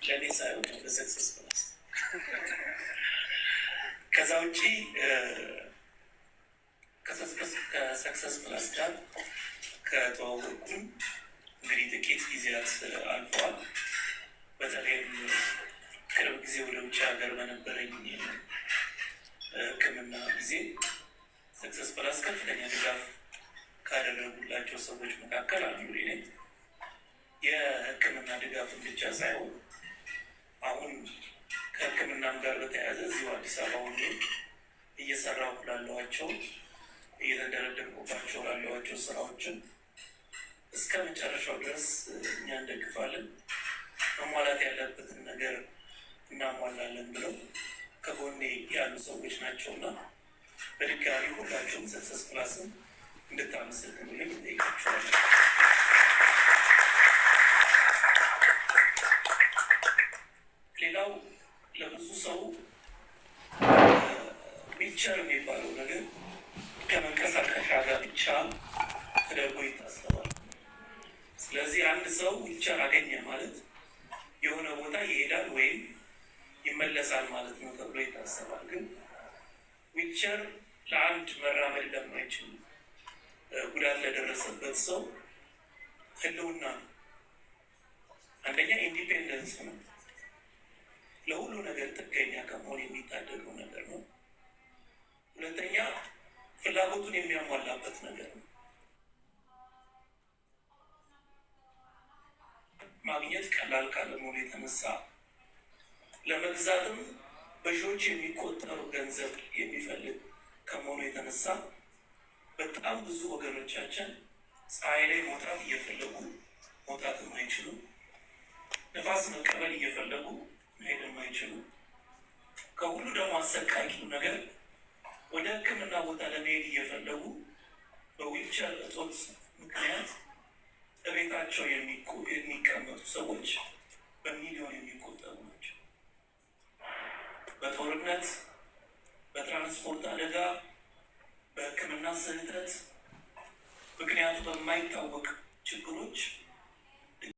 ለእኔ ሳይሆን ለሰክሰስ ፕላስ። ከዛ ውጪ ከሰክሰስ ፕላስ ጋር ከተዋወቁን እንግዲህ ጥቂት ጊዜያት አልፈዋል። በተለይም ቅርብ ጊዜ ወደ ውጭ ሀገር በነበረኝ ሕክምና ጊዜ ሰክሰስ ፕላስ ከፍተኛ ድጋፍ ካደረጉላቸው ሰዎች መካከል አንዱ ነኝ። የሕክምና ድጋፍን ብቻ ሳይሆን አሁን ከሕክምናም ጋር በተያያዘ እዚሁ አዲስ አበባ ሁሉ እየሰራሁ ላለኋቸው እየተደረደርኩባቸው ላለኋቸው ስራዎችን እስከ መጨረሻው ድረስ እኛ እንደግፋለን፣ መሟላት ያለበትን ነገር እናሟላለን ብለው ከጎኔ ያሉ ሰዎች ናቸውና በድጋሚ ሁላቸውም ሰክሰስ ፕላስን እንድታመሰግኑልኝ እጠይቃችኋለሁ። ሌላው ለብዙ ሰው ዊልቸር የሚባለው ነገር ከመንቀሳቀሻ ጋር ብቻ ተደርጎ ይታሰባል። ስለዚህ አንድ ሰው ዊልቸር አገኘ ማለት የሆነ ቦታ ይሄዳል ወይም ይመለሳል ማለት ነው ተብሎ ይታሰባል። ግን ዊልቸር ለአንድ መራመድ ለማይችል ጉዳት ለደረሰበት ሰው ህልውና ነው። አንደኛ ኢንዲፔንደንስ ነው፣ ለሁሉ ነገር ጥገኛ ከመሆን የሚታደገው ነገር ነው። ሁለተኛ ፍላጎቱን የሚያሟላበት ነገር ነው። ማግኘት ቀላል ካለመሆኑ የተነሳ ለመግዛትም በሺዎች የሚቆጠሩ ገንዘብ የሚፈልግ ከመሆኑ የተነሳ በጣም ብዙ ወገኖቻችን ፀሐይ ላይ መውጣት እየፈለጉ መውጣት የማይችሉ፣ ነፋስ መቀበል እየፈለጉ መሄድ የማይችሉ፣ ከሁሉ ደግሞ አሰቃቂው ነገር ወደ ሕክምና ቦታ ለመሄድ እየፈለጉ በዊልቸር እጦት ምክንያት በቤታቸው የሚቀመጡ ሰዎች በሚሊዮን የሚቆጠሩ ናቸው። በጦርነት፣ በትራንስፖርት አደጋ፣ በሕክምና ስህተት ምክንያቱ በማይታወቅ ችግሮች